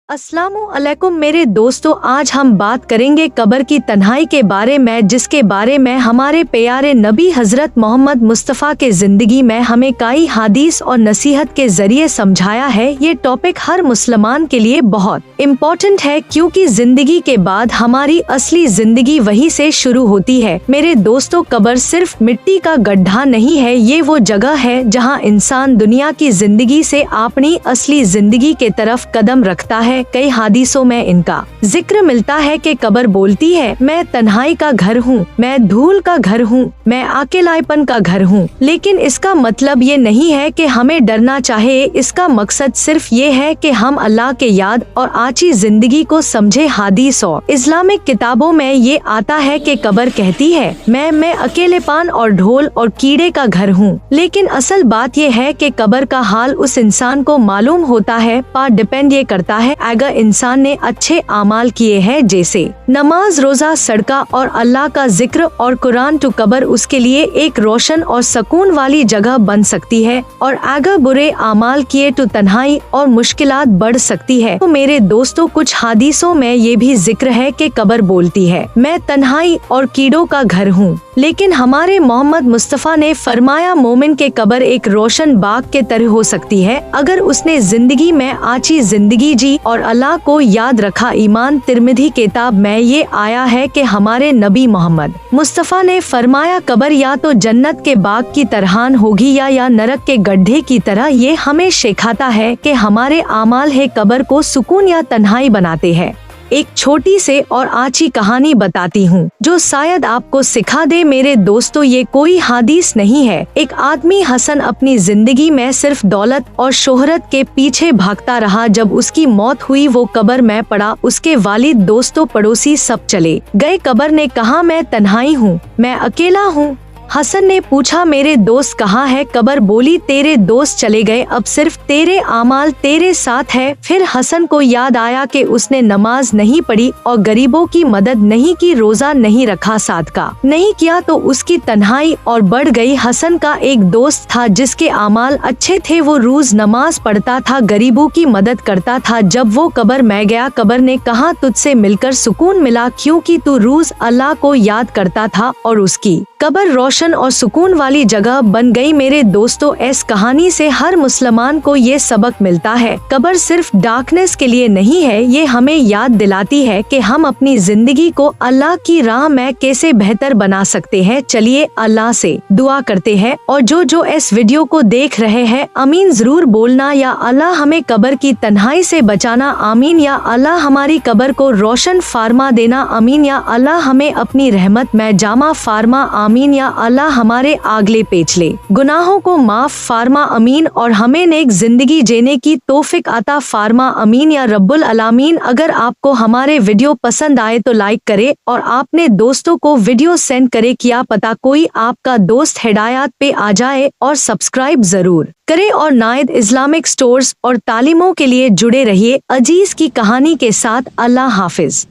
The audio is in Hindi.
अस्सलामुअलैकुम मेरे दोस्तों, आज हम बात करेंगे कब्र की तन्हाई के बारे में, जिसके बारे में हमारे प्यारे नबी हजरत मोहम्मद मुस्तफ़ा के जिंदगी में हमें कई हदीस और नसीहत के जरिए समझाया है। ये टॉपिक हर मुसलमान के लिए बहुत इम्पोर्टेंट है, क्योंकि जिंदगी के बाद हमारी असली जिंदगी वहीं से शुरू होती है। मेरे दोस्तों, कब्र सिर्फ मिट्टी का गड्ढा नहीं है, ये वो जगह है जहाँ इंसान दुनिया की जिंदगी से अपनी असली जिंदगी के तरफ कदम रखता है। कई हदीसों में इनका जिक्र मिलता है कि कब्र बोलती है, मैं तन्हाई का घर हूँ, मैं धूल का घर हूँ, मैं अकेलापन का घर हूँ। लेकिन इसका मतलब ये नहीं है कि हमें डरना चाहिए। इसका मकसद सिर्फ ये है कि हम अल्लाह के याद और आची जिंदगी को समझे। हदीस और इस्लामिक किताबों में ये आता है कि कब्र कहती है, मैं अकेलेपन और ढोल और कीड़े का घर हूँ। लेकिन असल बात ये है कि कब्र का हाल उस इंसान को मालूम होता है, पर डिपेंड ये करता है अगर इंसान ने अच्छे आमाल किए हैं, जैसे नमाज, रोजा, सदका और अल्लाह का जिक्र और कुरान, तो कब्र उसके लिए एक रोशन और सुकून वाली जगह बन सकती है। और अगर बुरे आमाल किए तो तन्हाई और मुश्किलात बढ़ सकती है। तो मेरे दोस्तों, कुछ हदीसों में ये भी जिक्र है कि कब्र बोलती है, मैं तन्हाई और कीड़ों का घर हूँ। लेकिन हमारे मोहम्मद मुस्तफ़ा ने फरमाया, मोमिन के कब्र एक रोशन बाग के तरह हो सकती है अगर उसने जिंदगी में आची जिंदगी जी और अल्लाह को याद रखा। ईमान तिर्मिज़ी किताब में ये आया है कि हमारे नबी मोहम्मद मुस्तफ़ा ने फरमाया, कब्र या तो जन्नत के बाग की तरह होगी या नरक के गड्ढे की तरह। ये हमें सिखाता है कि हमारे आमाल है कब्र को सुकून या तन्हाई बनाते हैं। एक छोटी से और आची कहानी बताती हूँ जो शायद आपको सिखा दे। मेरे दोस्तों, ये कोई हदीस नहीं है। एक आदमी हसन अपनी जिंदगी में सिर्फ दौलत और शोहरत के पीछे भागता रहा। जब उसकी मौत हुई, वो कब्र में पड़ा। उसके वालिद, दोस्तों, पड़ोसी सब चले गए। कब्र ने कहा, मैं तन्हाई हूँ, मैं अकेला हूँ। हसन ने पूछा, मेरे दोस्त कहाँ है? कब्र बोली, तेरे दोस्त चले गए, अब सिर्फ तेरे आमाल तेरे साथ है। फिर हसन को याद आया कि उसने नमाज नहीं पढ़ी और गरीबों की मदद नहीं की, रोजा नहीं रखा, सदका नहीं किया, तो उसकी तन्हाई और बढ़ गई। हसन का एक दोस्त था जिसके आमाल अच्छे थे। वो रोज नमाज पढ़ता था, गरीबों की मदद करता था। जब वो कब्र में गया, कब्र ने कहा, तुझसे मिलकर सुकून मिला, क्योंकि तू रोज अल्लाह को याद करता था। और उसकी कब्र रोशन और सुकून वाली जगह बन गई। मेरे दोस्तों, इस कहानी से हर मुसलमान को ये सबक मिलता है, कब्र सिर्फ डार्कनेस के लिए नहीं है। ये हमें याद दिलाती है कि हम अपनी जिंदगी को अल्लाह की राह में कैसे बेहतर बना सकते हैं। चलिए अल्लाह से दुआ करते हैं। और जो इस वीडियो को देख रहे हैं, आमीन जरूर बोलना। या अल्लाह हमें कब्र की तन्हाई से बचाना, आमीन। या अल्लाह हमारी कब्र को रोशन फार्मा देना, आमीन। या अल्लाह हमें अपनी रहमत में जामा फार्मा, आमीन। या अल्लाह हमारे आगले पिछले गुनाहों को माफ फार्मा, अमीन। और हमें नेक जिंदगी जीने की तौफीक अता फार्मा, अमीन या रब्बुल आलमीन। अगर आपको हमारे वीडियो पसंद आए तो लाइक करे और अपने दोस्तों को वीडियो सेंड करे। क्या पता कोई आपका दोस्त हिदायत पे आ जाए। और सब्सक्राइब जरूर करे और नायद इस्लामिक स्टोर्स और तालीमों के लिए जुड़े रहिए। अजीज की कहानी के साथ। अल्लाह हाफिज।